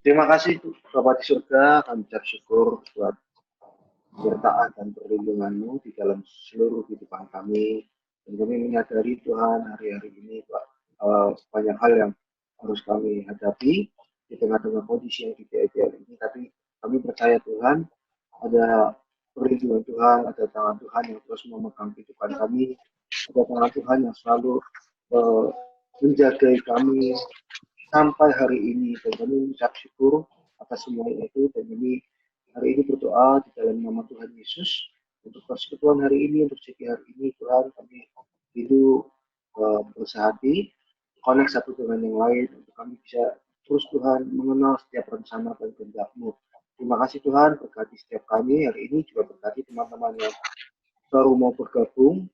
Terima kasih Bapa di surga, kami ucap syukur buat penyertaan dan perlindungan-Mu di dalam seluruh kehidupan kami. Dan kami menyadari Tuhan hari-hari ini banyak hal yang harus kami hadapi di tengah-tengah kondisi yang tidak ideal ini. Tapi kami percaya Tuhan ada perlindungan Tuhan, ada tangan Tuhan yang terus memegang kehidupan kami, ada tangan Tuhan yang selalu menjaga kami sampai hari ini. Dan kami mengucap syukur atas semua itu, dan kami hari ini berdoa di dalam nama Tuhan Yesus untuk persekutuan hari ini, untuk setiap hari ini Tuhan kami hidup bersehati, connect satu dengan yang lain untuk kami bisa terus Tuhan mengenal setiap rencana dan kehendak-Mu. Terima kasih Tuhan, berkati setiap kami hari ini, juga berkati teman-teman yang baru mau bergabung.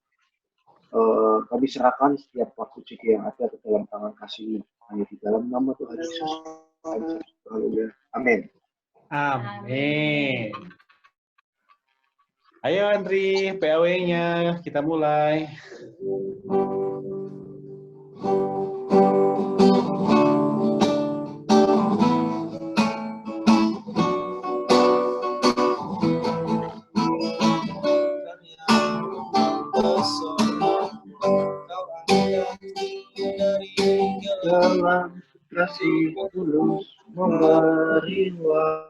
Kami serahkan setiap waktu jadi yang ada ke dalam tangan kasih-Mu, hanya di dalam nama Tuhan Yesus. Haleluya. Amin. Amin. Ayo Andri, PAW-nya kita mulai. Dalam kasih tulus memberi waktu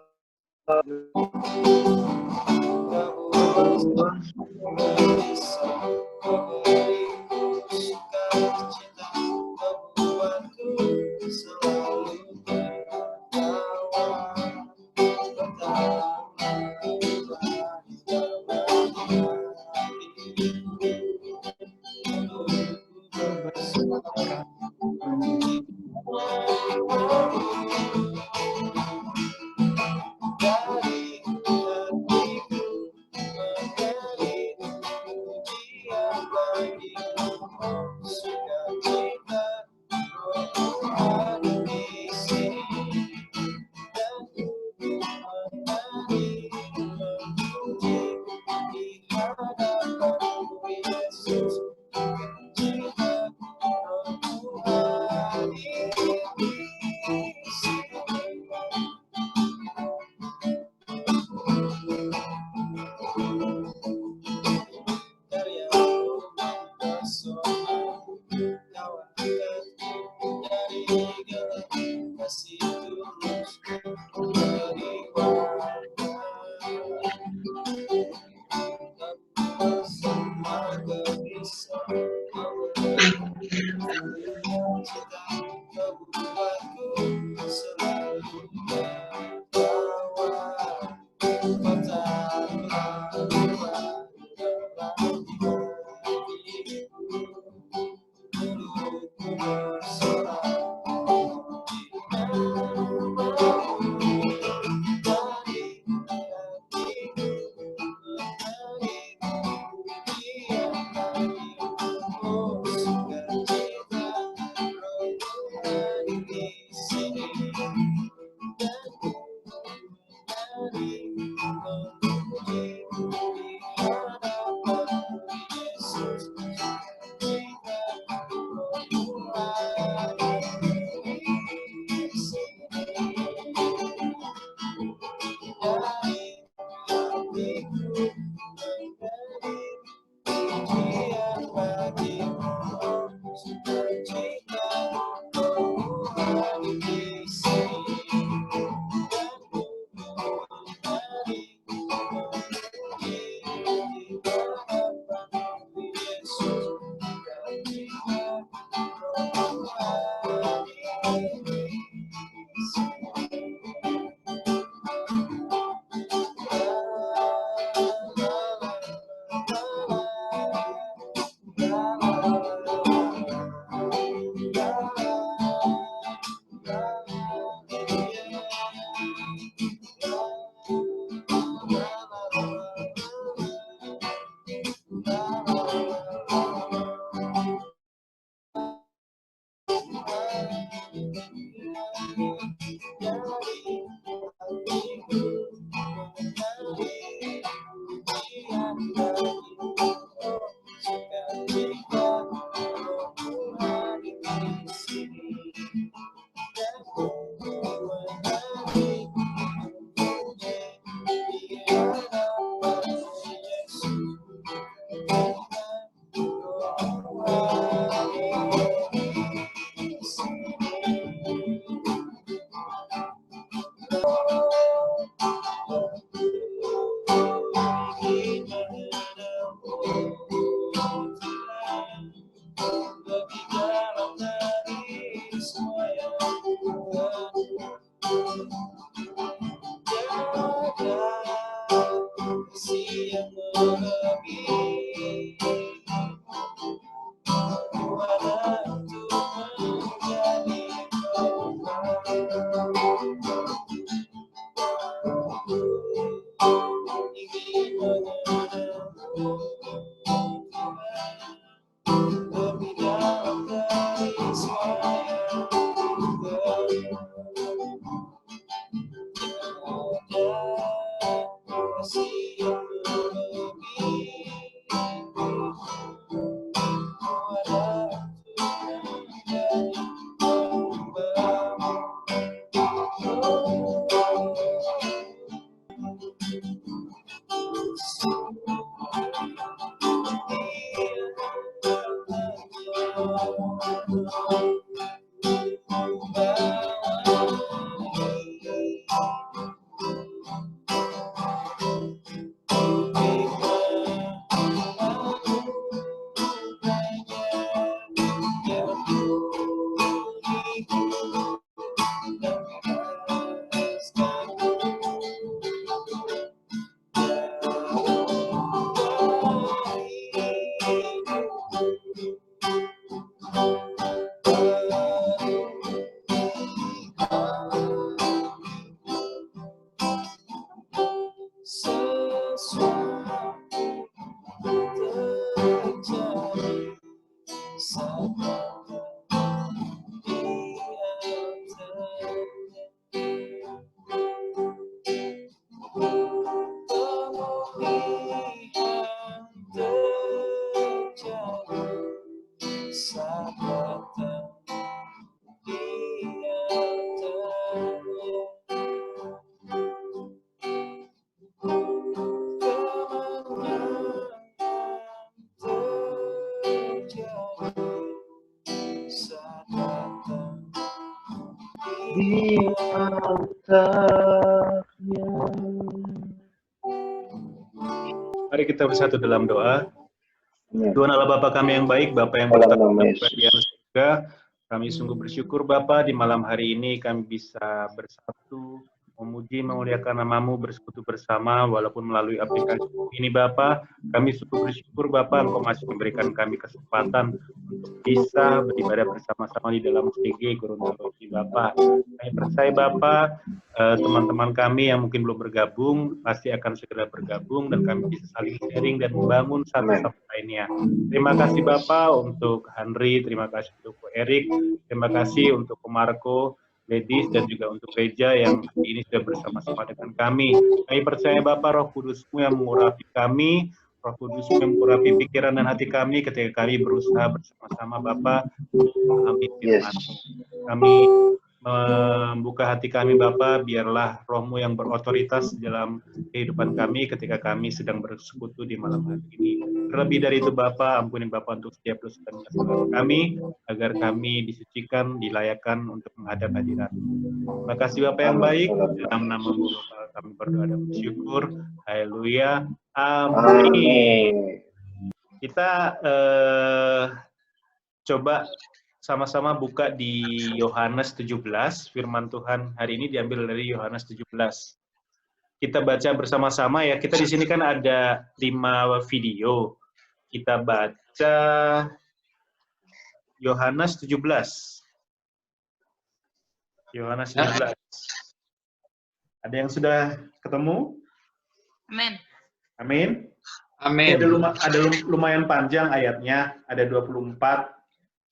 lebih dalam dari semua yang ada kasih yang lebih ada dari di altarnya. Mari kita bersatu dalam doa. Amin. Tuhan Allah Bapa kami yang baik, Bapa yang Dalam bertata nama di Yesus. kerajaan surga, kami sungguh bersyukur Bapa di malam hari ini kami bisa bersatu, memuji, memuliakan nama-Mu, bersekutu bersama, walaupun melalui aplikasi ini Bapa, kami sungguh bersyukur Bapa, Engkau masih memberikan kami kesempatan untuk bisa beribadah bersama-sama di dalam CG Gorontalo Bapa. Kami percaya Bapa, teman-teman kami yang mungkin belum bergabung, pasti akan segera bergabung, dan kami bisa saling sharing dan membangun satu sama lainnya. Terima kasih Bapak untuk Henry, terima kasih untuk Ko Erik, terima kasih untuk Ko Marco, Ladies, dan juga untuk Reja yang ini sudah bersama-sama dengan kami. Kami percaya Bapak, Roh Kudus-Mu yang mengurapi kami, Roh Kudus-Mu yang mengurapi pikiran dan hati kami ketika kami berusaha bersama-sama Bapak memahami firman. Kami membuka hati kami Bapa, biarlah Roh-Mu yang berotoritas dalam kehidupan kami ketika kami sedang bersekutu di malam hari ini. Terlebih dari itu Bapa, ampuni Bapa untuk setiap dosa dan kesalahan kami, agar kami disucikan, dilayakkan untuk menghadap hadirat. Terima kasih Bapa yang baik, dalam nama-Mu Bapa kami berdoa dan bersyukur. Haleluya. Amin. Kita coba sama-sama buka di Yohanes 17, firman Tuhan hari ini diambil dari Yohanes 17. Kita baca bersama-sama ya, kita di sini kan ada 5 video. Kita baca Yohanes 17. Yohanes 17. Ada yang sudah ketemu? Amin. Amin. Amin. Ada lumayan panjang ayatnya, ada 24.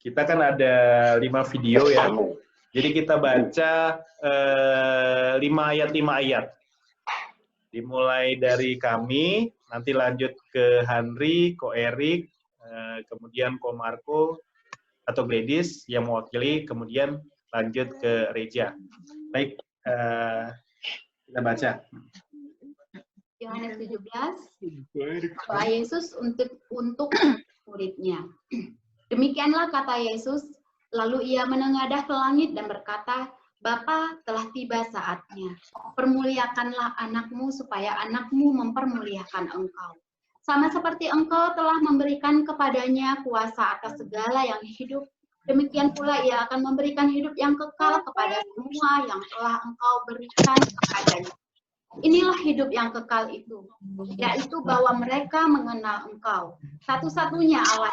Kita kan ada 5 video ya. Jadi kita baca 5 ayat. Dimulai dari kami, nanti lanjut ke Henry, Ko Erik, kemudian Ko Marco atau Gladys yang mewakili, kemudian lanjut ke Reja. Baik, kita baca. Yohanes 17, doa Yesus untuk muridnya. Demikianlah kata Yesus, lalu ia menengadah ke langit dan berkata, Bapa, telah tiba saatnya. Permuliakanlah anakmu supaya anakmu mempermuliakan engkau. Sama seperti engkau telah memberikan kepadanya kuasa atas segala yang hidup, demikian pula ia akan memberikan hidup yang kekal kepada semua yang telah engkau berikan kepadanya. Inilah hidup yang kekal itu, yaitu bahwa mereka mengenal engkau, satu-satunya Allah,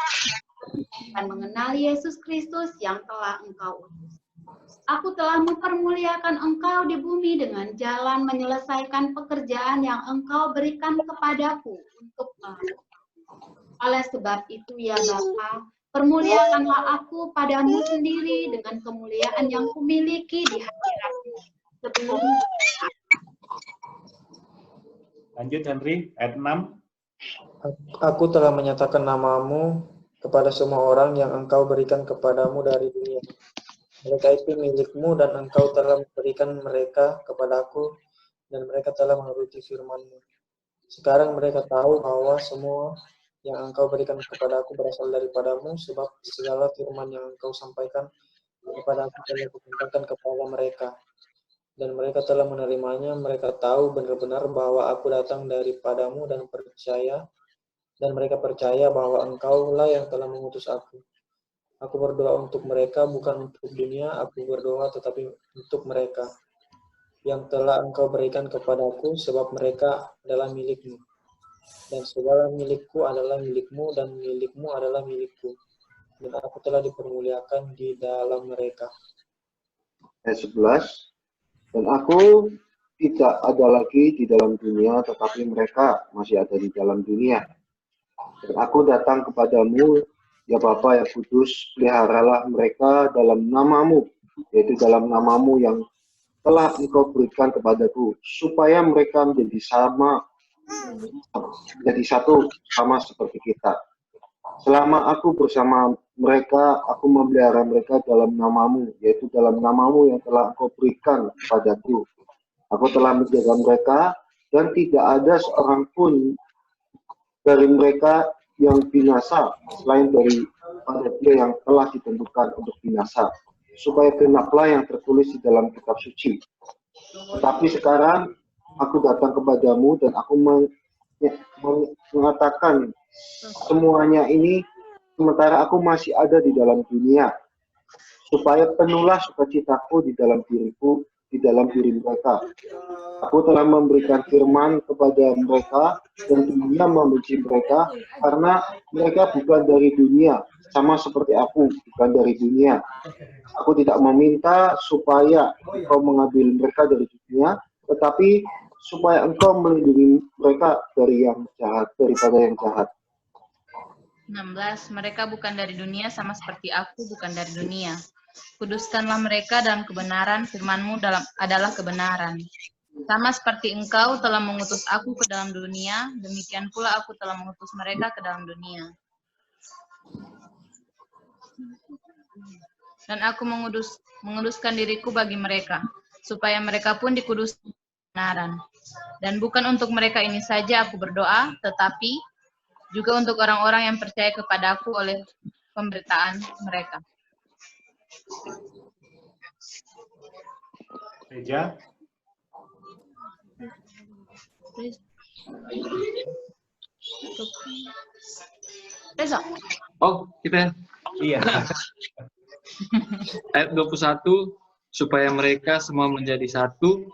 dan mengenal Yesus Kristus yang telah engkau utus. Aku telah mempermuliakan engkau di bumi dengan jalan menyelesaikan pekerjaan yang engkau berikan kepadaku untuk melakukan. Oleh sebab itu ya Bapa, Permuliakanlah aku padamu sendiri dengan kemuliaan yang kumiliki di hadiratmu sebelum. Lanjut Henry, ayat 6. Aku telah menyatakan namamu kepada semua orang yang engkau berikan kepadamu dari dunia. Mereka itu milikmu dan engkau telah memberikan mereka kepadaku dan mereka telah menuruti firman-Mu. Sekarang mereka tahu bahwa semua yang engkau berikan kepadaku berasal daripadamu, sebab segala firman yang engkau sampaikan kepada aku telah kutentukan kepada mereka. Dan mereka telah menerimanya, mereka tahu benar-benar bahwa aku datang daripadamu dan mereka percaya bahwa engkaulah yang telah mengutus aku. Aku berdoa untuk mereka, bukan untuk dunia, aku berdoa tetapi untuk mereka yang telah engkau berikan kepadaku, sebab mereka adalah milikmu. Dan segala milikku adalah milikmu, dan milikmu adalah milikku. Dan aku telah dipermuliakan di dalam mereka. Ayat 11. Dan aku tidak ada lagi di dalam dunia, tetapi mereka masih ada di dalam dunia. Dan aku datang kepadamu, ya Bapa yang kudus, peliharalah mereka dalam namamu, yaitu dalam namamu yang telah engkau berikan kepadaku, supaya mereka menjadi satu sama seperti kita. Selama aku bersama mereka, aku memelihara mereka dalam namamu, yaitu dalam namamu yang telah engkau berikan kepadaku. Aku telah menjaga mereka, dan tidak ada seorang pun dari mereka yang binasa, selain daripada dia yang telah ditentukan untuk binasa, supaya genaplah yang tertulis di dalam kitab suci. Tetapi sekarang aku datang kepadamu, dan aku mengatakan semuanya ini sementara aku masih ada di dalam dunia, supaya penuhlah sukacitaku di dalam diriku, di dalam diri mereka. Aku telah memberikan firman kepada mereka, dan dunia membenci mereka, karena mereka bukan dari dunia, sama seperti aku bukan dari dunia. Aku tidak meminta supaya engkau mengambil mereka dari dunia, tetapi supaya engkau melindungi mereka dari yang jahat, daripada yang jahat. 16. Mereka bukan dari dunia sama seperti aku bukan dari dunia. Kuduskanlah mereka dalam kebenaran, firman-Mu adalah kebenaran. Sama seperti engkau telah mengutus aku ke dalam dunia, demikian pula aku telah mengutus mereka ke dalam dunia. Dan aku menguduskan diriku bagi mereka, supaya mereka pun dikuduskan kebenaran. Dan bukan untuk mereka ini saja aku berdoa, tetapi juga untuk orang-orang yang percaya kepadaku oleh pemberitaan mereka. Reja, Reza. Oh, kita iya. ayat 21, supaya mereka semua menjadi satu,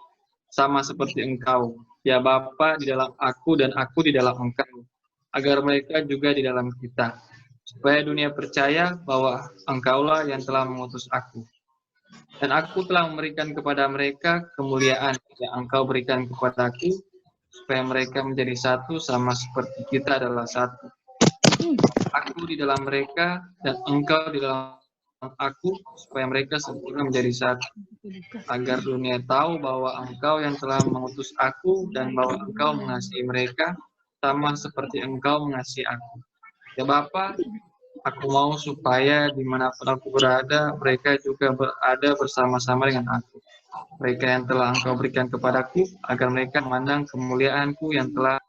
sama seperti engkau, ya Bapa di dalam aku dan aku di dalam engkau, agar mereka juga di dalam kita, supaya dunia percaya bahwa engkaulah yang telah mengutus aku. Dan aku telah memberikan kepada mereka kemuliaan yang engkau berikan kepadaku, supaya mereka menjadi satu sama seperti kita adalah satu. Aku di dalam mereka dan engkau di dalam aku, supaya mereka sempurna menjadi satu, agar dunia tahu bahwa engkau yang telah mengutus aku dan bahwa engkau mengasihi mereka sama seperti engkau mengasihi aku. Ya Bapa, aku mau supaya dimanapun aku berada, mereka juga berada bersama-sama dengan aku. Mereka yang telah engkau berikan kepadaku, agar mereka memandang kemuliaanku yang telah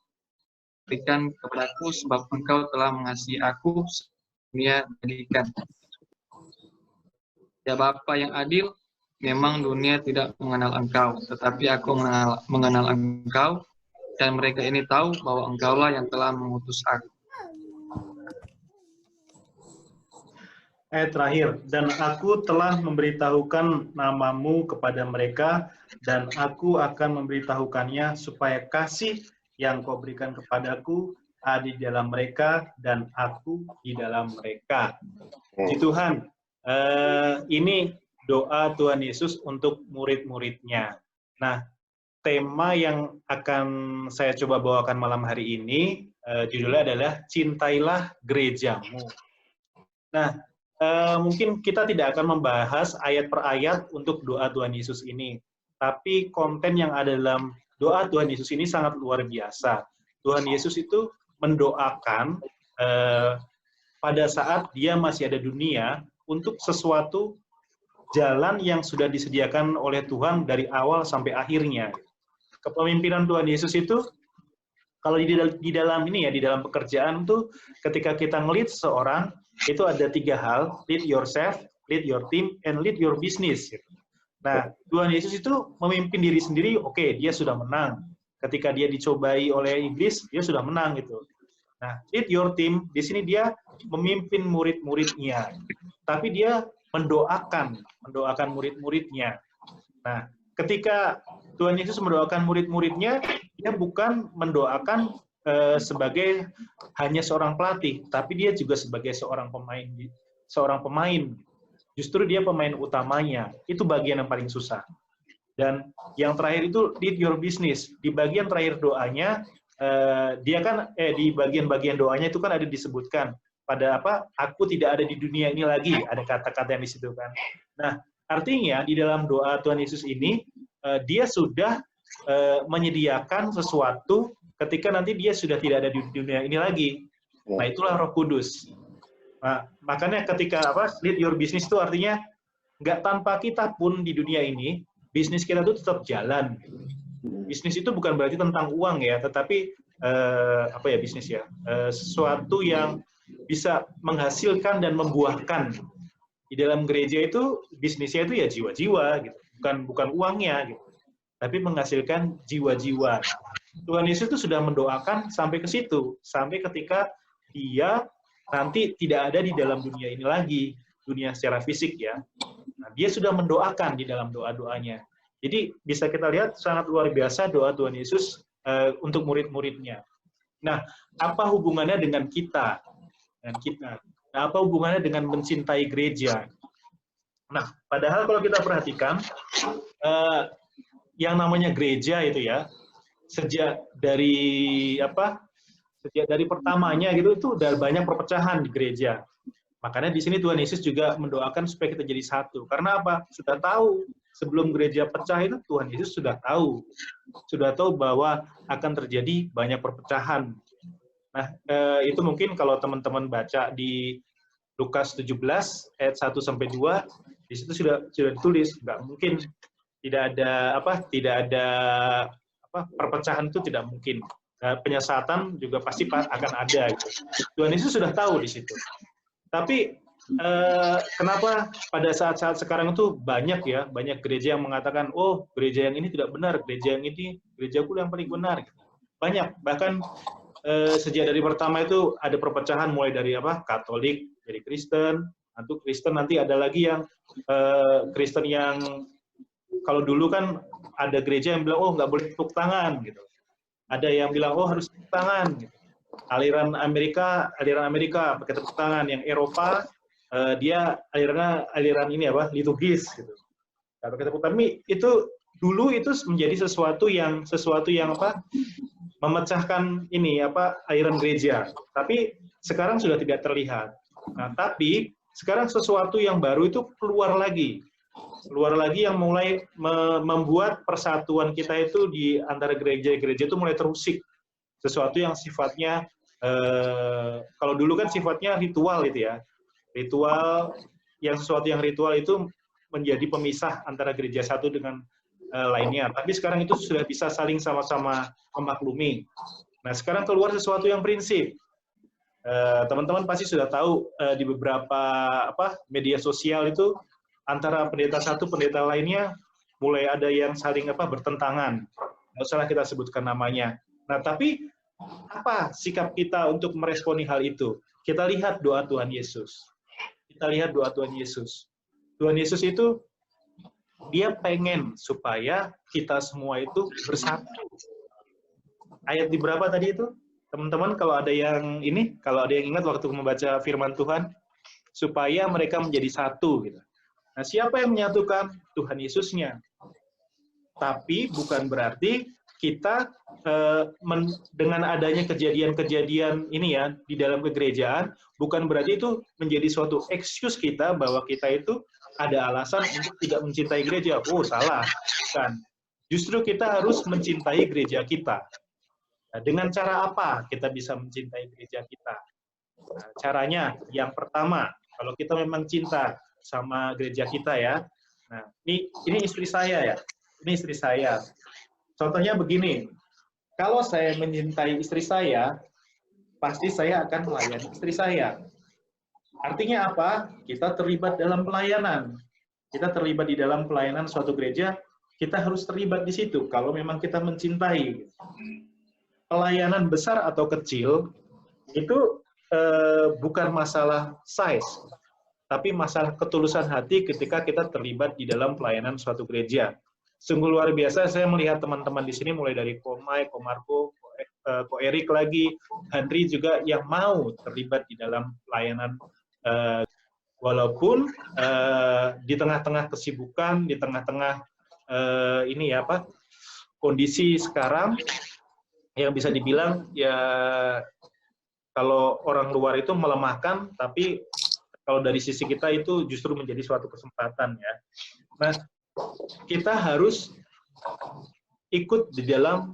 berikan kepadaku, sebab engkau telah mengasihi aku dunia jadikan. Ya Bapa yang adil, memang dunia tidak mengenal engkau, tetapi aku mengenal engkau, dan mereka ini tahu bahwa engkaulah yang telah mengutus aku. Ayat terakhir, dan aku telah memberitahukan namamu kepada mereka, dan aku akan memberitahukannya supaya kasih yang kau berikan kepadaku ada di dalam mereka, dan aku di dalam mereka. Puji Tuhan, ini doa Tuhan Yesus untuk murid-muridnya. Nah, tema yang akan saya coba bawakan malam hari ini, judulnya adalah Cintailah Gerejamu. Nah, mungkin kita tidak akan membahas ayat per ayat untuk doa Tuhan Yesus ini, tapi konten yang ada dalam doa Tuhan Yesus ini sangat luar biasa. Tuhan Yesus itu mendoakan pada saat dia masih ada dunia untuk sesuatu jalan yang sudah disediakan oleh Tuhan dari awal sampai akhirnya. Kepemimpinan Tuhan Yesus itu, kalau di dalam ini ya, di dalam pekerjaan tuh, ketika kita nge-lead seseorang, itu ada 3 hal: lead yourself, lead your team, and lead your business. Nah, Tuhan Yesus itu memimpin diri sendiri, oke, dia sudah menang. Ketika dia dicobai oleh iblis, dia sudah menang gitu. Nah, lead your team, di sini dia memimpin murid-muridnya, tapi dia mendoakan murid-muridnya. Nah, ketika Tuhan Yesus mendoakan murid-muridnya, dia bukan mendoakan sebagai hanya seorang pelatih, tapi dia juga sebagai seorang pemain. Justru dia pemain utamanya. Itu bagian yang paling susah. Dan yang terakhir itu lead your business. Di bagian terakhir doanya, dia kan di bagian-bagian doanya itu kan ada disebutkan pada apa? Aku tidak ada di dunia ini lagi. Ada kata-kata yang di situ kan. Nah, artinya di dalam doa Tuhan Yesus ini, dia sudah menyediakan sesuatu ketika nanti dia sudah tidak ada di dunia ini lagi. Nah, itulah Roh Kudus. Nah, makanya ketika lead your business itu artinya nggak tanpa kita pun di dunia ini, bisnis kita itu tetap jalan. Bisnis itu bukan berarti tentang uang ya, tetapi bisnis ya, sesuatu yang bisa menghasilkan dan membuahkan. Di dalam gereja itu bisnisnya itu ya jiwa-jiwa gitu, bukan uangnya gitu, tapi menghasilkan jiwa-jiwa. Tuhan Yesus itu sudah mendoakan sampai ke situ, sampai ketika dia nanti tidak ada di dalam dunia ini lagi, dunia secara fisik ya. Nah, dia sudah mendoakan di dalam doa-doanya. Jadi bisa kita lihat sangat luar biasa doa Tuhan Yesus untuk murid-muridnya. Nah, apa hubungannya dengan kita? Nah, apa hubungannya dengan mencintai gereja? Nah, padahal kalau kita perhatikan, yang namanya gereja itu ya, sejak dari pertamanya gitu, itu udah banyak perpecahan di gereja. Makanya di sini Tuhan Yesus juga mendoakan supaya kita jadi satu. Karena apa? Sudah tahu sebelum gereja pecah itu Tuhan Yesus sudah tahu bahwa akan terjadi banyak perpecahan. Nah, itu mungkin kalau teman-teman baca di Lukas 17 ayat 1 sampai 2, di situ sudah ditulis, nggak mungkin tidak ada perpecahan, itu tidak mungkin. Penyesatan juga pasti akan ada. Gitu. Tuhan Yesus sudah tahu di situ. Tapi kenapa pada saat-saat sekarang itu banyak gereja yang mengatakan, oh gereja yang ini tidak benar, gereja yang ini gerejaku yang paling benar. Banyak, bahkan sejak dari pertama itu ada perpecahan mulai dari Katolik, dari Kristen, nanti ada lagi yang Kristen yang kalau dulu kan ada gereja yang bilang, oh nggak boleh tepuk tangan gitu. Ada yang bilang, oh harus tepuk tangan gitu. Aliran Amerika pakai tepuk tangan. Yang Eropa dia aliran ini liturgis gitu. Nah, pakai tepuk tangan. Itu dulu itu menjadi sesuatu yang memecahkan aliran gereja. Tapi sekarang sudah tidak terlihat. Nah, tapi sekarang sesuatu yang baru itu keluar lagi yang mulai membuat persatuan kita itu di antara gereja-gereja itu mulai terusik. Sesuatu yang sifatnya, kalau dulu kan sifatnya ritual itu ya. Sesuatu yang ritual itu menjadi pemisah antara gereja satu dengan lainnya. Tapi sekarang itu sudah bisa saling sama-sama memaklumi. Nah, sekarang keluar sesuatu yang prinsip. Teman-teman pasti sudah tahu di beberapa media sosial itu, antara pendeta satu, pendeta lainnya, mulai ada yang saling bertentangan. Nggak usah kita sebutkan namanya. Nah, tapi apa sikap kita untuk meresponi hal itu? Kita lihat doa Tuhan Yesus. Tuhan Yesus itu, dia pengen supaya kita semua itu bersatu. Ayat di berapa tadi itu? Teman-teman, kalau ada yang ingat waktu membaca firman Tuhan, supaya mereka menjadi satu gitu. Nah, siapa yang menyatukan? Tuhan Yesusnya. Tapi bukan berarti kita dengan adanya kejadian-kejadian ini ya di dalam kegerejaan, bukan berarti itu menjadi suatu excuse kita bahwa kita itu ada alasan untuk tidak mencintai gereja. Oh, salah. Bukan. Justru kita harus mencintai gereja kita. Nah, dengan cara apa kita bisa mencintai gereja kita? Nah, caranya, yang pertama, kalau kita memang cinta sama gereja kita ya, nah ini istri saya ya, ini istri saya. Contohnya begini, kalau saya mencintai istri saya, pasti saya akan melayani istri saya. Artinya apa? Kita terlibat dalam pelayanan. Kita terlibat di dalam pelayanan suatu gereja, kita harus terlibat di situ kalau memang kita mencintai. Pelayanan besar atau kecil, itu bukan masalah size, tapi masalah ketulusan hati ketika kita terlibat di dalam pelayanan suatu gereja. Sungguh luar biasa, saya melihat teman-teman di sini mulai dari Ko Mai, Ko Marco, Ko Erik lagi, Henry juga yang mau terlibat di dalam pelayanan, walaupun di tengah-tengah kesibukan, di tengah-tengah ini ya apa kondisi sekarang yang bisa dibilang ya kalau orang luar itu melemahkan, tapi kalau dari sisi kita itu justru menjadi suatu kesempatan ya. Nah, kita harus ikut di dalam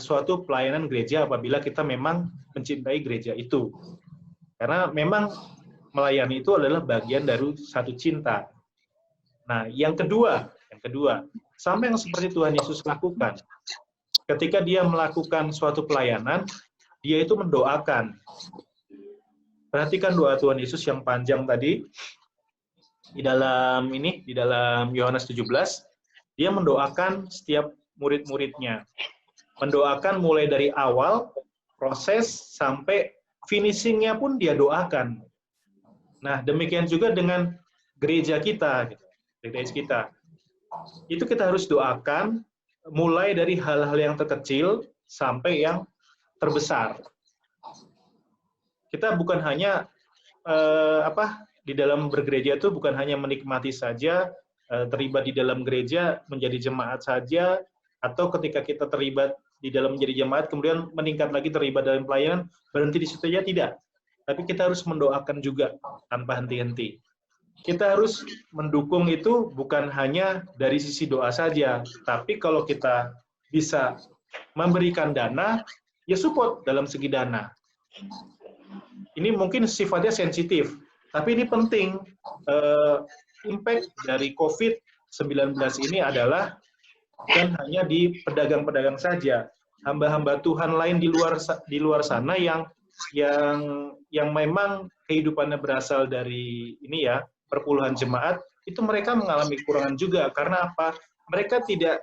suatu pelayanan gereja apabila kita memang mencintai gereja itu. Karena memang melayani itu adalah bagian dari satu cinta. Nah, yang kedua, sama yang seperti Tuhan Yesus lakukan. Ketika dia melakukan suatu pelayanan, dia itu mendoakan. Perhatikan doa Tuhan Yesus yang panjang tadi. Di dalam Yohanes 17, dia mendoakan setiap murid-muridnya. Mendoakan mulai dari awal, proses, sampai finishing-nya pun dia doakan. Nah, demikian juga dengan gereja kita. Gereja kita. Itu kita harus doakan, mulai dari hal-hal yang terkecil, sampai yang terbesar. Kita bukan hanya di dalam bergereja itu bukan hanya menikmati saja, terlibat di dalam gereja, menjadi jemaat saja, atau ketika kita terlibat di dalam menjadi jemaat, kemudian meningkat lagi terlibat dalam pelayanan, berhenti di situ saja, tidak. Tapi kita harus mendoakan juga, tanpa henti-henti. Kita harus mendukung itu bukan hanya dari sisi doa saja, tapi kalau kita bisa memberikan dana, ya support dalam segi dana. Ini mungkin sifatnya sensitif, tapi ini penting. Impact dari COVID-19 ini adalah bukan hanya di pedagang-pedagang saja, hamba-hamba Tuhan lain di luar sana yang memang kehidupannya berasal dari ini ya perpuluhan jemaat, itu mereka mengalami kekurangan juga. Karena apa? Mereka tidak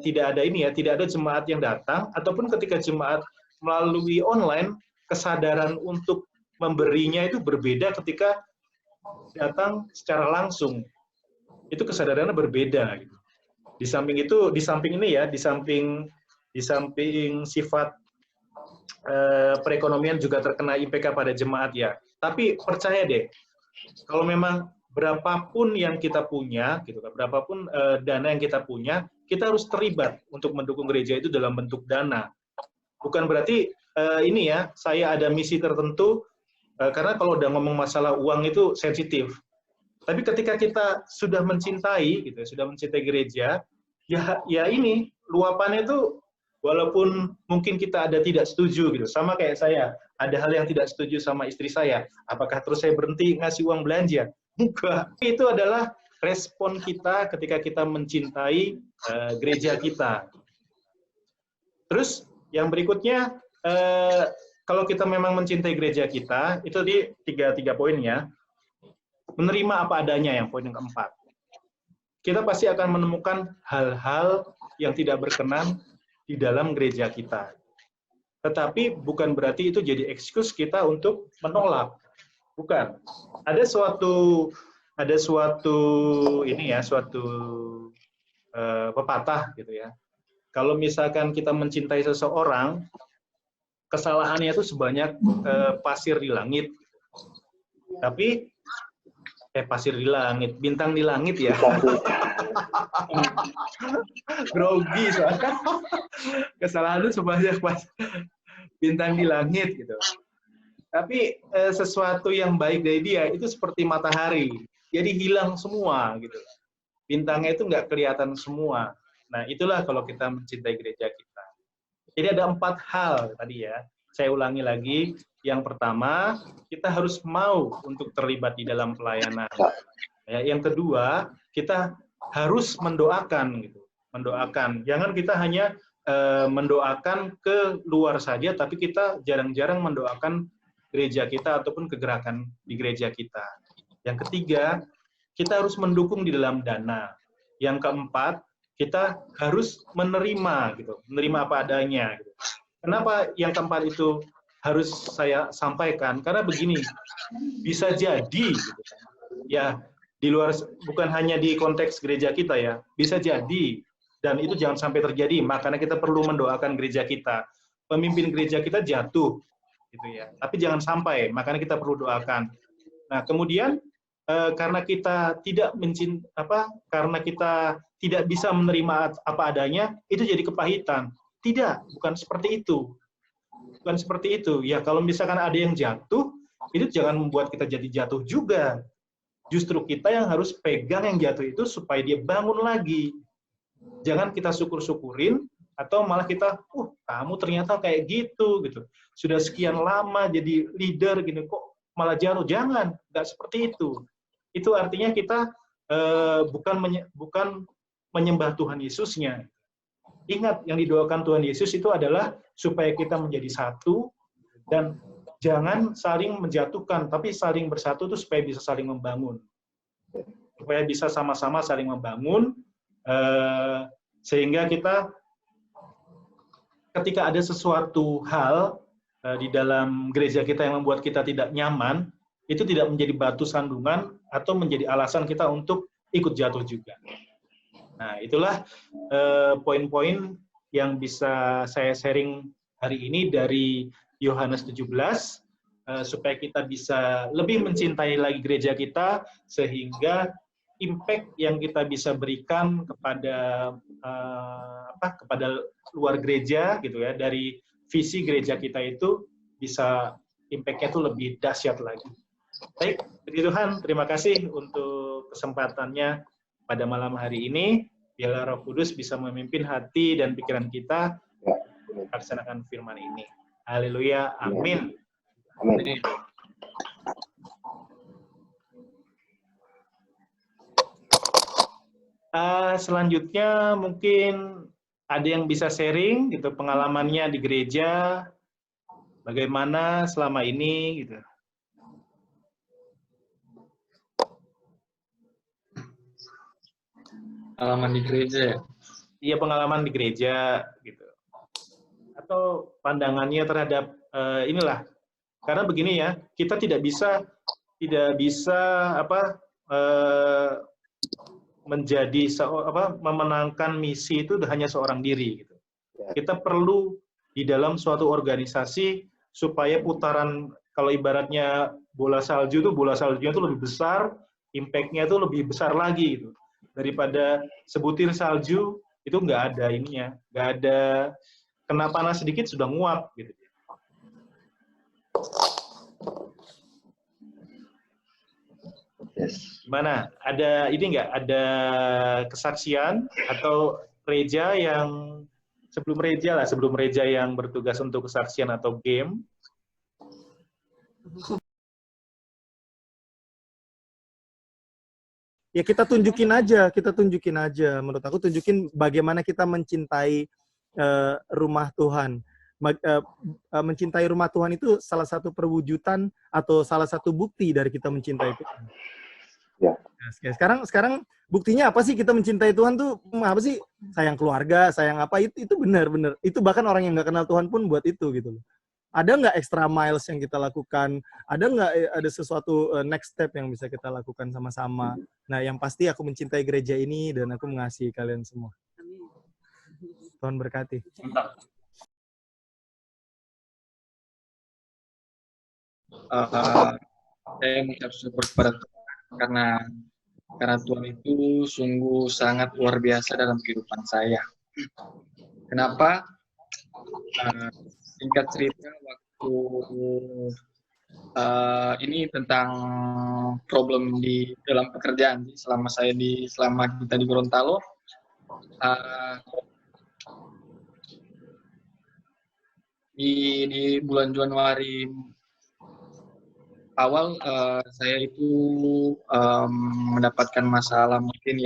ada ini ya, tidak ada jemaat yang datang, ataupun ketika jemaat melalui online, kesadaran untuk memberinya itu berbeda ketika datang secara langsung. Itu kesadarannya berbeda. Gitu. Di samping itu, di samping sifat perekonomian juga terkena IPK pada jemaat ya. Tapi percaya deh, kalau memang berapapun yang kita punya, gitu kan, berapapun dana yang kita punya, kita harus terlibat untuk mendukung gereja itu dalam bentuk dana. Bukan berarti ini ya, saya ada misi tertentu, karena kalau udah ngomong masalah uang itu sensitif. Tapi ketika kita sudah mencintai, gitu, sudah mencintai gereja, ya ini luapannya itu walaupun mungkin kita ada tidak setuju gitu, sama kayak saya, ada hal yang tidak setuju sama istri saya, apakah terus saya berhenti ngasih uang belanja? Enggak. Itu adalah respon kita ketika kita mencintai gereja kita. Terus yang berikutnya, kalau kita memang mencintai gereja kita, itu di tiga poin ya. Menerima apa adanya, yang poin yang keempat. Kita pasti akan menemukan hal-hal yang tidak berkenan di dalam gereja kita. Tetapi bukan berarti itu jadi excuse kita untuk menolak. Bukan. Ada suatu ini ya, suatu pepatah gitu ya. Kalau misalkan kita mencintai seseorang, kesalahannya itu sebanyak pasir di langit. Tapi pasir di langit, bintang di langit ya. Grogi soalnya. Kesalahan lu sebanyak pas bintang di langit gitu. Tapi sesuatu yang baik dari dia itu seperti matahari. Jadi hilang semua gitu. Bintangnya itu nggak kelihatan semua. Nah, itulah kalau kita mencintai gereja kita. Jadi ada 4 hal tadi ya. Saya ulangi lagi. Yang pertama, kita harus mau untuk terlibat di dalam pelayanan. Ya, yang kedua, kita harus mendoakan gitu. Mendoakan. Jangan kita hanya mendoakan ke luar saja, tapi kita jarang-jarang mendoakan gereja kita ataupun kegerakan di gereja kita. Yang ketiga, kita harus mendukung di dalam dana. Yang keempat, kita harus menerima gitu, menerima apa adanya. Gitu. Kenapa yang keempat itu harus saya sampaikan? Karena begini, bisa jadi, gitu, ya di luar, bukan hanya di konteks gereja kita ya, bisa jadi, dan itu jangan sampai terjadi. Makanya kita perlu mendoakan gereja kita. Pemimpin gereja kita jatuh, gitu ya. Tapi jangan sampai, makanya kita perlu doakan. Nah, kemudian karena kita tidak karena kita tidak bisa menerima apa adanya, itu jadi kepahitan. Tidak, bukan seperti itu. Bukan seperti itu. Ya, kalau misalkan ada yang jatuh, itu jangan membuat kita jadi jatuh juga. Justru kita yang harus pegang yang jatuh itu supaya dia bangun lagi. Jangan kita syukur-syukurin, atau malah kita, kamu ternyata kayak gitu. Sudah sekian lama jadi leader, gini kok malah jatuh. Jangan, nggak seperti itu. Itu artinya kita bukan menyembah Tuhan Yesusnya. Ingat, yang didoakan Tuhan Yesus itu adalah supaya kita menjadi satu, dan jangan saling menjatuhkan, tapi saling bersatu itu supaya bisa saling membangun. Supaya bisa sama-sama saling membangun, sehingga kita ketika ada sesuatu hal di dalam gereja kita yang membuat kita tidak nyaman, itu tidak menjadi batu sandungan atau menjadi alasan kita untuk ikut jatuh juga. Nah, itulah poin-poin yang bisa saya sharing hari ini dari Yohanes 17, supaya kita bisa lebih mencintai lagi gereja kita, sehingga impact yang kita bisa berikan kepada kepada luar gereja gitu ya, dari visi gereja kita itu bisa impact-nya itu lebih dahsyat lagi. Baik, puji Tuhan, terima kasih untuk kesempatannya pada malam hari ini. Biarlah Roh Kudus bisa memimpin hati dan pikiran kita melaksanakan firman ini. Haleluya, amin. Amin. Selanjutnya mungkin ada yang bisa sharing gitu pengalamannya di gereja, bagaimana selama ini gitu. Pengalaman di gereja ya? Iya, pengalaman di gereja gitu. Atau pandangannya terhadap inilah. Karena begini ya, kita tidak bisa menjadi memenangkan misi itu hanya seorang diri gitu. Kita perlu di dalam suatu organisasi supaya putaran, kalau ibaratnya bola saljunya itu lebih besar, impact-nya itu lebih besar lagi gitu. Daripada sebutir salju itu nggak ada ininya, nggak ada, kena panas sedikit sudah nguap gitu. Yes. Gimana? Ada ini nggak? Ada kesaksian atau reja yang sebelum reja yang bertugas untuk kesaksian atau game? Ya kita tunjukin aja. Menurut aku tunjukin bagaimana kita mencintai rumah Tuhan. Mencintai rumah Tuhan itu salah satu perwujudan atau salah satu bukti dari kita mencintai Tuhan. Ya. Nah, sekarang buktinya apa sih kita mencintai Tuhan tuh? Apa sih? Sayang keluarga, sayang apa? Itu benar. Itu bahkan orang yang nggak kenal Tuhan pun buat itu gitu loh. Ada nggak extra miles yang kita lakukan? Ada nggak ada sesuatu next step yang bisa kita lakukan sama-sama? Nah, yang pasti aku mencintai gereja ini dan aku mengasihi kalian semua. Tuhan berkati. Saya mengucap syukur kepada Tuhan karena Karena Tuhan itu sungguh sangat luar biasa dalam kehidupan saya. Kenapa? Singkat cerita, waktu ini tentang problem di dalam pekerjaan selama kita di Gorontalo. Di bulan Januari awal saya itu mendapatkan masalah mungkin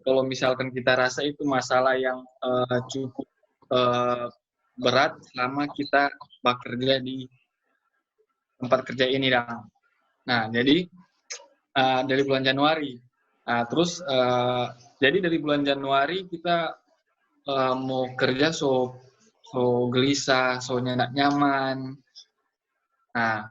kalau misalkan kita rasa itu masalah yang cukup berat selama kita bekerja di tempat kerja ini, Dang. Nah, jadi dari bulan Januari, jadi dari bulan Januari kita mau kerja so gelisah, so nyendak nyaman. Nah,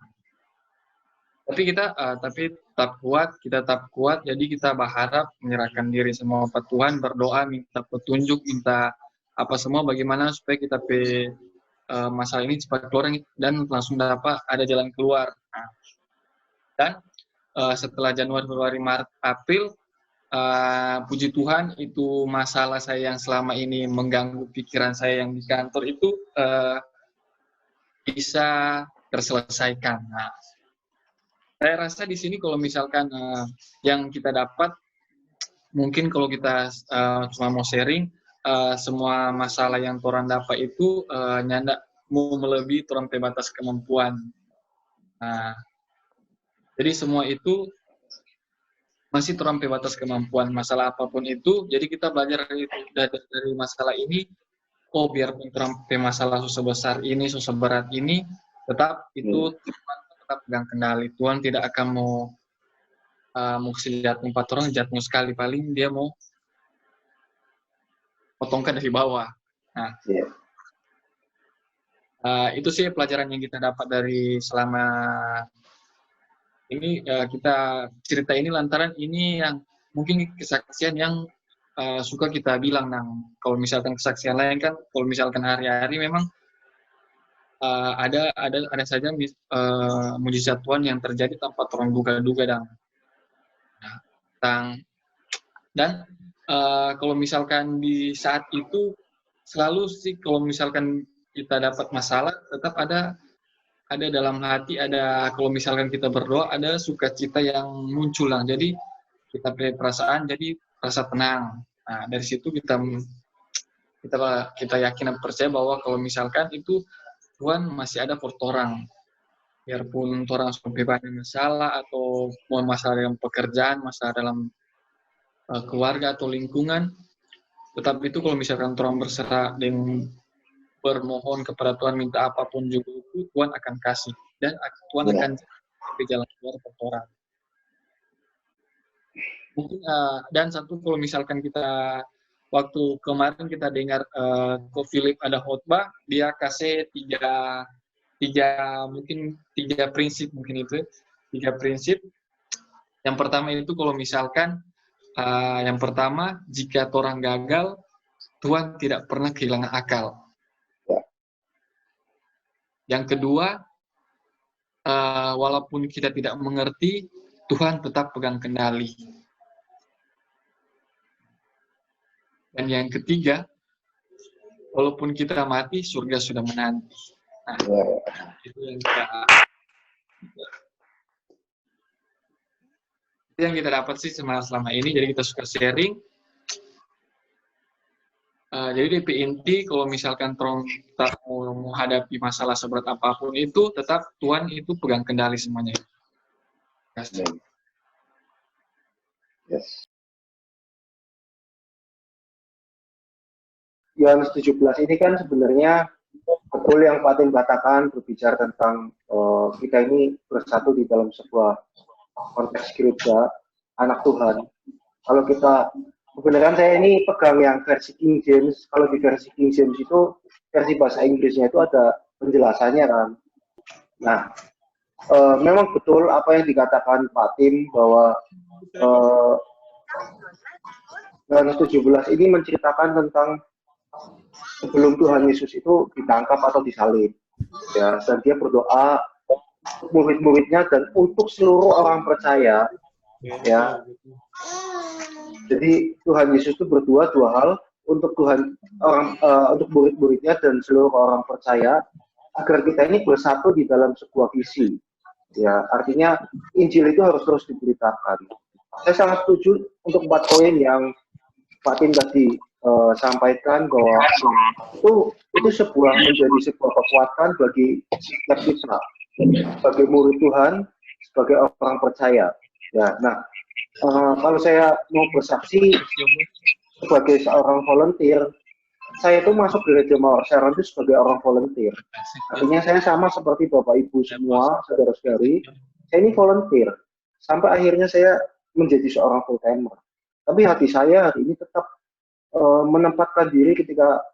tapi kita tetap kuat, jadi kita berharap menyerahkan diri semua ke Tuhan, berdoa, minta petunjuk, minta apa semua bagaimana supaya kita masalah ini cepat keluar dan langsung dapat ada jalan keluar. Nah, dan setelah Januari, Februari, Maret, April, puji Tuhan itu masalah saya yang selama ini mengganggu pikiran saya yang di kantor itu bisa terselesaikan. Nah, saya rasa di sini kalau misalkan yang kita dapat, mungkin kalau kita cuma mau sharing, semua masalah yang orang dapat itu nyandak mau melebihi orang batas kemampuan. Nah, jadi semua itu masih orang batas kemampuan, masalah apapun itu. Jadi kita belajar dari masalah ini, biarpun orang masalah susah besar ini, susah berat ini, tetap itu Tuhan tetap pegang kendali. Tuhan tidak akan mau lihat empat orang jatuh sekali, paling dia mau potongkan dari bawah. Nah, itu sih pelajaran yang kita dapat dari selama ini. Kita cerita ini lantaran ini yang mungkin kesaksian yang suka kita bilang, kalau misalkan kesaksian lain kan, kalau misalkan hari-hari memang ada saja mujizat Tuhan yang terjadi tanpa orang duga-duga, dan kalau misalkan di saat itu selalu sih kalau misalkan kita dapat masalah tetap ada dalam hati, kalau misalkan kita berdoa ada sukacita yang muncul, jadi kita punya perasaan, jadi rasa tenang. Nah, dari situ kita yakin dan percaya bahwa kalau misalkan itu Tuhan masih ada buat orang, biarpun orang sampai banyak masalah atau mau masalah dalam pekerjaan, masalah dalam keluarga atau lingkungan, tetapi itu kalau misalkan orang berserah dan bermohon kepada Tuhan, minta apapun juga itu Tuhan akan kasih, dan Tuhan akan ke jalan keluar untuk orang. Mungkin dan satu, kalau misalkan kita waktu kemarin kita dengar Ko Philip ada khotbah, dia kasih tiga prinsip, mungkin itu 3 prinsip. Yang pertama itu kalau misalkan yang pertama, jika orang gagal, Tuhan tidak pernah kehilangan akal. Yang kedua, walaupun kita tidak mengerti, Tuhan tetap pegang kendali. Dan yang ketiga, walaupun kita mati, surga sudah menanti. Nah, itu yang kita dapat sih selama ini. Jadi kita suka sharing. Jadi DP inti, kalau misalkan kita mau menghadapi masalah seberat apapun itu, tetap Tuhan itu pegang kendali semuanya. Yes. Yohanes 17 ini kan sebenarnya betul yang Fatin katakan, berbicara tentang kita ini bersatu di dalam sebuah konteks gereja, anak Tuhan. Kalau kita, kebenaran saya ini pegang yang versi King James. Kalau di versi King James itu, versi bahasa Inggrisnya itu ada penjelasannya kan. Nah, memang betul apa yang dikatakan Fatin bahwa Yohanes 17 ini menceritakan tentang sebelum Tuhan Yesus itu ditangkap atau disalib, ya, dan dia berdoa untuk murid-muridnya dan untuk seluruh orang percaya Ya. Jadi Tuhan Yesus itu berdoa dua hal untuk untuk murid-muridnya dan seluruh orang percaya agar kita ini bersatu di dalam sebuah visi. Ya, artinya Injil itu harus terus diberitakan. Saya sangat setuju untuk 4 poin yang Pak Tim tadi sampaikan bahwa itu menjadi sebuah kekuatan bagi setiap kita sebagai murid Tuhan, sebagai orang percaya. Ya, nah kalau saya mau bersaksi sebagai seorang volunteer, saya itu masuk gereja Mawar Sharon itu sebagai orang volunteer. Artinya saya sama seperti Bapak Ibu semua, saudara-saudari, saya ini volunteer. Sampai akhirnya saya menjadi seorang full timer. Tapi hati saya hari ini tetap menempatkan diri ketika,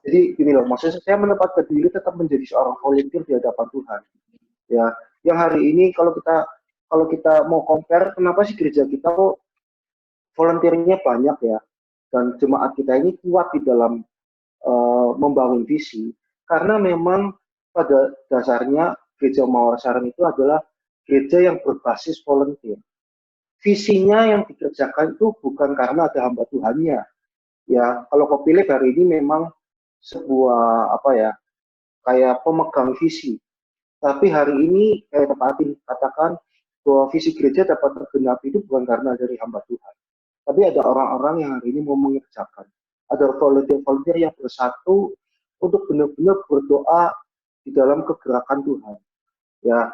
jadi gini loh, maksudnya saya menempatkan diri tetap menjadi seorang volunteer di hadapan Tuhan. Ya, yang hari ini kalau kita mau compare, kenapa sih gereja kita kok volunteernya banyak ya, dan jemaat kita ini kuat di dalam membangun visi, karena memang pada dasarnya gereja Mawar Sharon itu adalah gereja yang berbasis volunteer. Visinya yang dikerjakan itu bukan karena ada hamba Tuhannya. Ya, kalau Kopilek hari ini memang sebuah kayak pemegang visi. Tapi hari ini kayak Pak Atin katakan bahwa visi gereja dapat tergenapi itu bukan karena dari hamba Tuhan. Tapi ada orang-orang yang hari ini mau mengerjakan. Ada volunteer yang bersatu untuk benar-benar berdoa di dalam kegerakan Tuhan. Ya,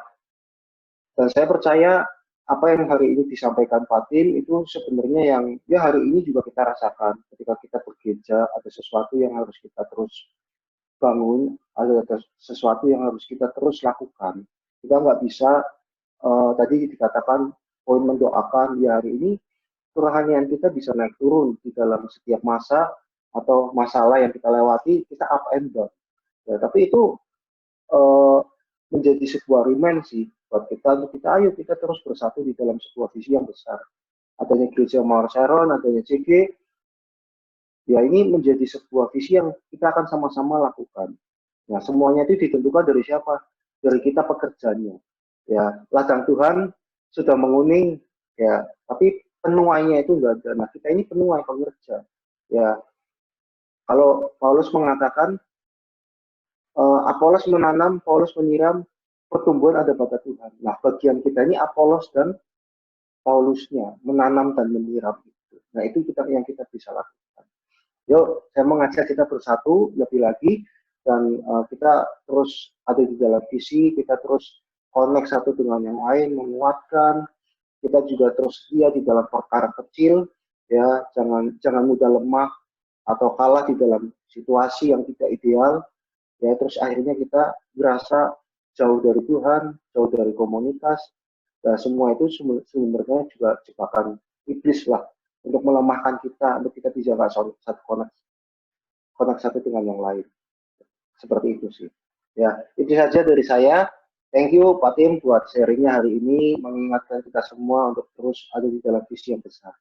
dan saya percaya apa yang hari ini disampaikan Pak Tim itu sebenarnya yang ya hari ini juga kita rasakan ketika kita bekerja, ada sesuatu yang harus kita terus bangun, ada sesuatu yang harus kita terus lakukan. Kita nggak bisa tadi dikatakan poin mendoakan, ya hari ini kerohanian kita bisa naik turun di dalam setiap masa atau masalah yang kita lewati, kita up and down. Ya, tapi itu menjadi sebuah remind sih buat kita, untuk ayo kita terus bersatu di dalam sebuah visi yang besar. Adanya gereja Mawar Sharon, adanya CG, ya ini menjadi sebuah visi yang kita akan sama-sama lakukan. Nah, semuanya itu ditentukan dari siapa? Dari kita pekerjanya. Ya, ladang Tuhan sudah menguning, ya, tapi penuainya itu enggak ada. Nah, kita ini penuai pengerja. Ya, kalau Paulus mengatakan Apolos menanam, Paulus menyiram, pertumbuhan ada pada Tuhan. Nah, bagian kita ini Apolos dan Paulusnya, menanam dan menyiram itu. Nah, itu yang kita bisa lakukan. Yuk, saya mengajak kita bersatu lebih lagi, dan kita terus ada di dalam visi, kita terus connect satu dengan yang lain, menguatkan, kita juga terus setia di dalam perkara kecil, ya, jangan mudah lemah atau kalah di dalam situasi yang tidak ideal, ya, terus akhirnya kita berasa jauh dari Tuhan, jauh dari komunitas, dan semua itu sumbernya juga jebakan iblis lah, untuk melemahkan kita, untuk kita bisa nggak connect satu dengan yang lain. Seperti itu sih. Ya, itu saja dari saya. Thank you Pak Tim buat sharingnya hari ini, mengingatkan kita semua untuk terus ada di dalam visi yang besar.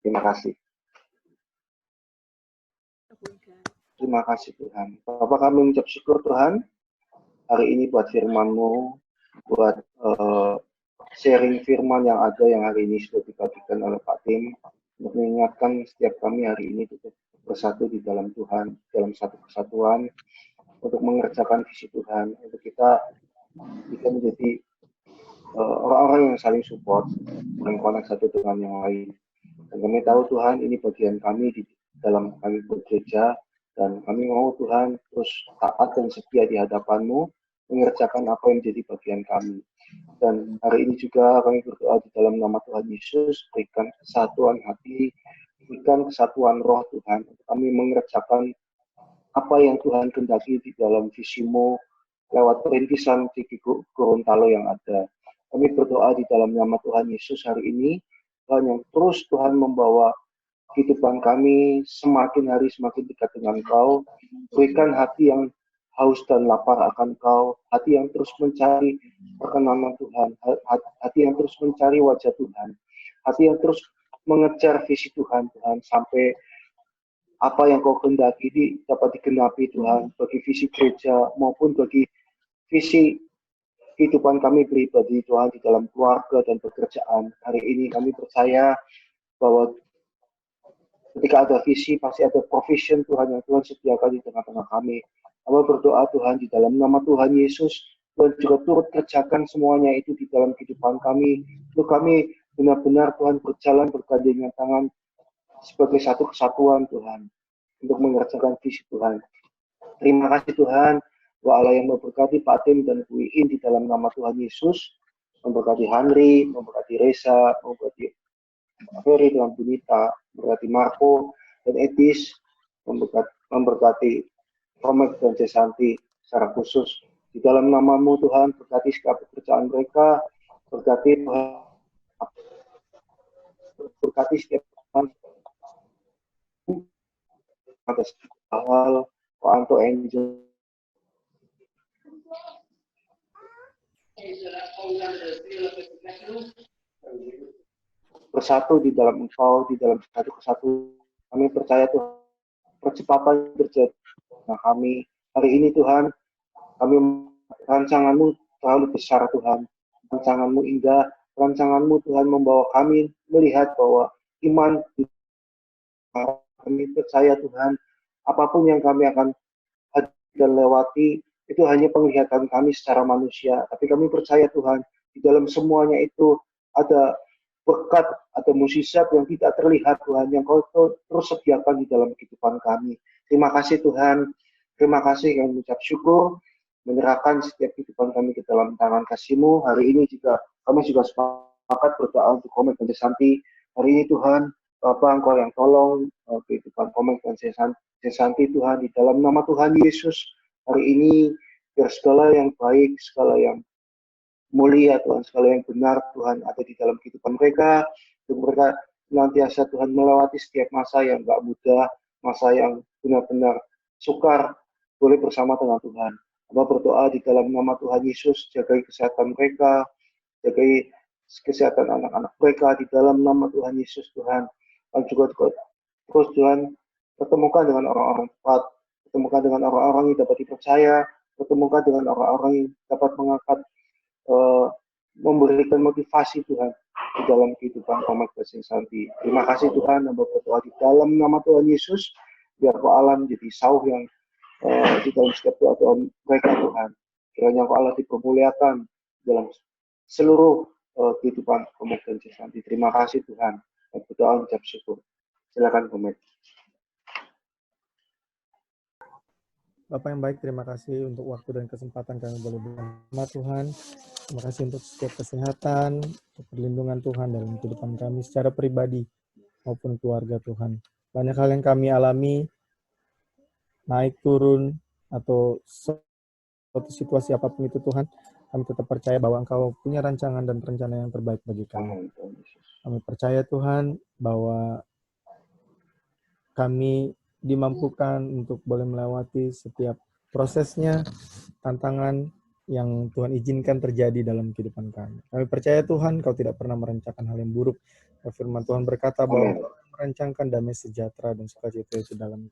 Terima kasih. Terima kasih Tuhan. Bapak kami mengucap syukur Tuhan hari ini buat firman-Mu, buat sharing firman yang ada yang hari ini sudah dibagikan oleh Pak Tim, untuk mengingatkan setiap kami hari ini tetap bersatu di dalam Tuhan, dalam satu kesatuan, untuk mengerjakan visi Tuhan, untuk kita menjadi orang-orang yang saling support, yang connect satu dengan yang lain. Dan kami tahu Tuhan ini bagian kami di dalam kami bekerja, dan kami mau Tuhan terus taat dan setia di hadapan-Mu, mengerjakan apa yang menjadi bagian kami. Dan hari ini juga kami berdoa di dalam nama Tuhan Yesus, berikan kesatuan hati, berikan kesatuan roh Tuhan, untuk kami mengerjakan apa yang Tuhan kehendaki di dalam visi-Mu lewat perintisan Ciki Gorontalo yang ada. Kami berdoa di dalam nama Tuhan Yesus hari ini, Tuhan yang terus Tuhan membawa kehidupan kami semakin hari semakin dekat dengan Kau. Berikan hati yang haus dan lapar akan Kau, hati yang terus mencari perkenanan Tuhan, hati yang terus mencari wajah Tuhan, hati yang terus mengejar visi Tuhan, Tuhan, sampai apa yang Kau kehendaki dapat digenapi Tuhan, bagi visi gereja maupun bagi visi kehidupan kami pribadi Tuhan, di dalam keluarga dan pekerjaan. Hari ini kami percaya bahwa ketika ada visi, pasti ada provision Tuhan yang Tuhan sediakan di tengah-tengah kami. Kami berdoa Tuhan di dalam nama Tuhan Yesus, Tuhan juga turut kerjakan semuanya itu di dalam kehidupan kami. Untuk kami benar-benar Tuhan berjalan bergandengan tangan sebagai satu kesatuan Tuhan, untuk mengerjakan visi Tuhan. Terima kasih Tuhan, bahwa Allah yang memberkati Pak Tim dan Bu Iin di dalam nama Tuhan Yesus, memberkati Henry, memberkati Reza, memberkati Ferry dengan Bunita, memberkati Marco dan Etis, memberkati Romek dan Cesanti secara khusus. Di dalam nama-Mu Tuhan, berkati segala pekerjaan mereka, berkati Tuhan, berkati setiap Tuhan, atas hal Pak Anto Angel. Bersatu di dalam Engkau, di dalam satu kesatuan. Kami percaya Tuhan, percepatan terjadi. Nah kami hari ini Tuhan, kami rancangan-Mu terlalu besar Tuhan, rancangan-Mu indah, rancangan-Mu Tuhan membawa kami melihat bahwa iman kami percaya Tuhan, apapun yang kami akan dan lewati itu hanya penglihatan kami secara manusia, tapi kami percaya Tuhan di dalam semuanya itu ada berkat, ada mukjizat yang tidak terlihat Tuhan, yang Kau terus sediakan di dalam kehidupan kami. Terima kasih Tuhan, terima kasih, kami mengucap syukur, menyerahkan setiap kehidupan kami ke dalam tangan kasih-Mu. Hari ini juga kami juga sepakat berdoa untuk Komeng dan Cesanti. Hari ini Tuhan, Bapak Engkau yang tolong kehidupan Komeng dan Cesanti Tuhan, di dalam nama Tuhan Yesus. Hari ini biar segala yang baik, segala yang mulia Tuhan, segala yang benar Tuhan ada di dalam kehidupan mereka, untuk mereka senantiasa Tuhan melewati setiap masa yang gak mudah, masa yang benar-benar sukar, boleh bersama dengan Tuhan. Hamba berdoa di dalam nama Tuhan Yesus, jagai kesehatan mereka, jagai kesehatan anak-anak mereka di dalam nama Tuhan Yesus Tuhan. Dan juga terus Tuhan pertemukan dengan orang-orang tepat, pertemukan dengan orang-orang yang dapat dipercaya, pertemukan dengan orang-orang yang dapat mengangkat, memberikan motivasi Tuhan di dalam kehidupan Komeng dan Cesanti. Terima kasih Tuhan, hamba berdoa di dalam nama Tuhan Yesus, biar Kau Allah menjadi sauh yang di dalam setiap doa mereka Tuhan. Kiranya Kau Allah dipermuliakan dalam seluruh kehidupan Komeng dan Cesanti. Terima kasih Tuhan. Berdoa mengucap syukur. Silakan Komeng. Bapak yang baik, terima kasih untuk waktu dan kesempatan kami boleh bersama Tuhan. Terima kasih untuk setiap kesehatan, untuk perlindungan Tuhan dalam kehidupan kami secara pribadi maupun keluarga Tuhan. Banyak hal yang kami alami, naik turun, atau suatu situasi apapun itu Tuhan, kami tetap percaya bahwa Engkau punya rancangan dan rencana yang terbaik bagi kami. Kami percaya Tuhan bahwa kami dimampukan untuk boleh melewati setiap prosesnya, tantangan yang Tuhan izinkan terjadi dalam kehidupan kami. Kami percaya Tuhan, Kau tidak pernah merencanakan hal yang buruk. Firman Tuhan berkata bahwa Kau merancangkan damai sejahtera dan sukacita itu dalam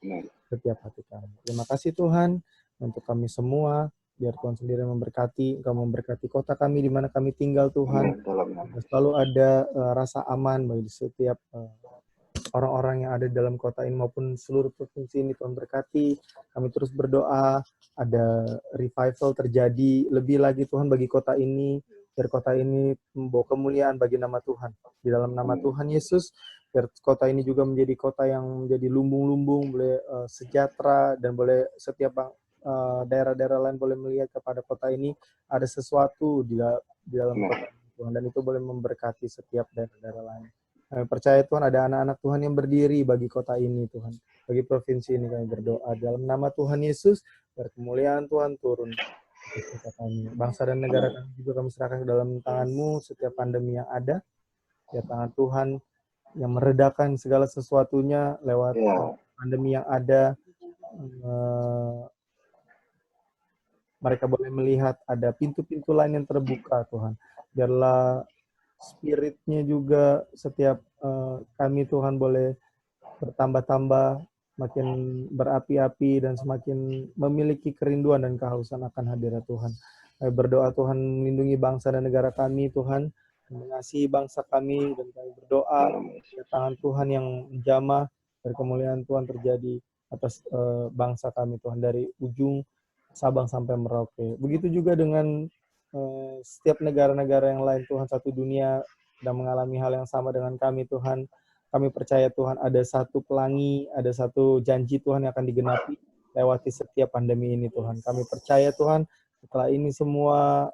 setiap hati kami. Terima kasih Tuhan untuk kami semua. Biar Tuhan sendiri memberkati, Engkau memberkati kota kami di mana kami tinggal Tuhan. Selalu ada rasa aman bagi setiap orang-orang yang ada di dalam kota ini maupun seluruh provinsi ini. Tuhan berkati. Kami terus berdoa ada revival terjadi lebih lagi Tuhan bagi kota ini, biar kota ini membawa kemuliaan bagi nama Tuhan. Di dalam nama Tuhan Yesus, biar kota ini juga menjadi kota yang menjadi lumbung-lumbung, boleh sejahtera, dan boleh setiap daerah-daerah lain boleh melihat kepada kota ini ada sesuatu di dalam kota Tuhan, dan itu boleh memberkati setiap daerah-daerah lain. Kami percaya Tuhan ada anak-anak Tuhan yang berdiri bagi kota ini Tuhan, bagi provinsi ini. Kami berdoa dalam nama Tuhan Yesus, biar kemuliaan Tuhan turun di kota kami. Bangsa dan negara kami juga kami serahkan ke dalam tangan-Mu. Setiap pandemi yang ada, ya tangan Tuhan yang meredakan segala sesuatunya lewat pandemi yang ada. Mereka boleh melihat ada pintu-pintu lain yang terbuka Tuhan. Biarlah spiritnya juga setiap kami Tuhan boleh bertambah-tambah, makin berapi-api dan semakin memiliki kerinduan dan kehausan akan hadirat Tuhan. Kami berdoa Tuhan melindungi bangsa dan negara kami Tuhan, mengasihi bangsa kami, dan kami berdoa tangan Tuhan yang menjamah dari kemuliaan Tuhan terjadi atas bangsa kami Tuhan, dari ujung Sabang sampai Merauke. Begitu juga dengan setiap negara-negara yang lain Tuhan, satu dunia sedang mengalami hal yang sama dengan kami Tuhan. Kami percaya Tuhan ada satu pelangi, ada satu janji Tuhan yang akan digenapi lewati setiap pandemi ini Tuhan. Kami percaya Tuhan setelah ini semua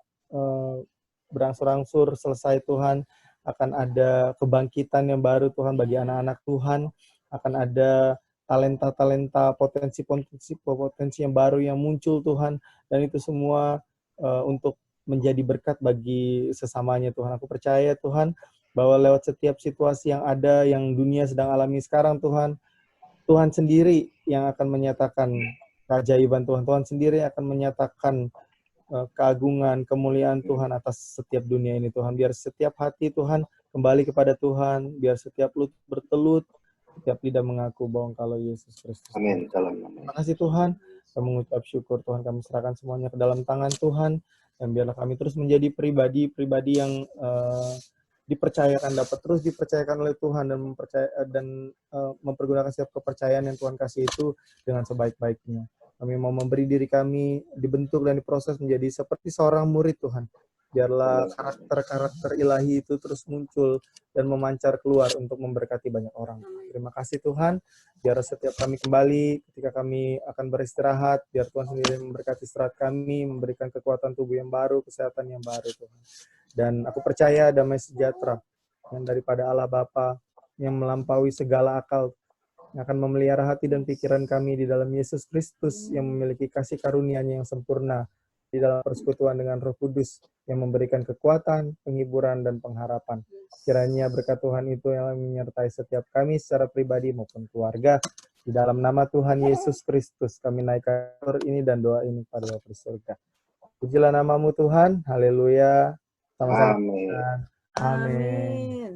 berangsur-angsur selesai Tuhan, akan ada kebangkitan yang baru Tuhan bagi anak-anak Tuhan, akan ada talenta-talenta, potensi yang baru yang muncul Tuhan, dan itu semua untuk menjadi berkat bagi sesamanya Tuhan. Aku percaya Tuhan bahwa lewat setiap situasi yang ada, yang dunia sedang alami sekarang Tuhan, Tuhan sendiri yang akan menyatakan keajaiban Tuhan. Tuhan sendiri akan menyatakan keagungan, kemuliaan Tuhan atas setiap dunia ini Tuhan. Biar setiap hati Tuhan kembali kepada Tuhan, biar setiap lutut bertelut, setiap lidah mengaku bahwa Engkau Yesus Kristus. Amin. Terima kasih Tuhan. Kami mengucap syukur Tuhan, kami serahkan semuanya ke dalam tangan Tuhan, dan biarlah kami terus menjadi pribadi-pribadi yang dipercayakan, dapat terus dipercayakan oleh Tuhan, dan mempergunakan setiap kepercayaan yang Tuhan kasih itu dengan sebaik-baiknya. Kami mau memberi diri kami dibentuk dan diproses menjadi seperti seorang murid Tuhan. Biarlah karakter-karakter ilahi itu terus muncul dan memancar keluar untuk memberkati banyak orang. Terima kasih Tuhan. Biar setiap kami kembali, ketika kami akan beristirahat, biar Tuhan sendiri memberkati istirahat kami, memberikan kekuatan tubuh yang baru, kesehatan yang baru Tuhan. Dan aku percaya damai sejahtera yang daripada Allah Bapa yang melampaui segala akal, yang akan memelihara hati dan pikiran kami di dalam Yesus Kristus yang memiliki kasih karunia-Nya yang sempurna, di dalam persekutuan dengan Roh Kudus yang memberikan kekuatan, penghiburan, dan pengharapan. Kiranya berkat Tuhan itu yang menyertai setiap kami secara pribadi maupun keluarga. Di dalam nama Tuhan Yesus Kristus kami naikkan ini dan doa ini pada Bapa di surga. Pujilah namamu Tuhan. Haleluya. Sama-sama. Amin. Amin.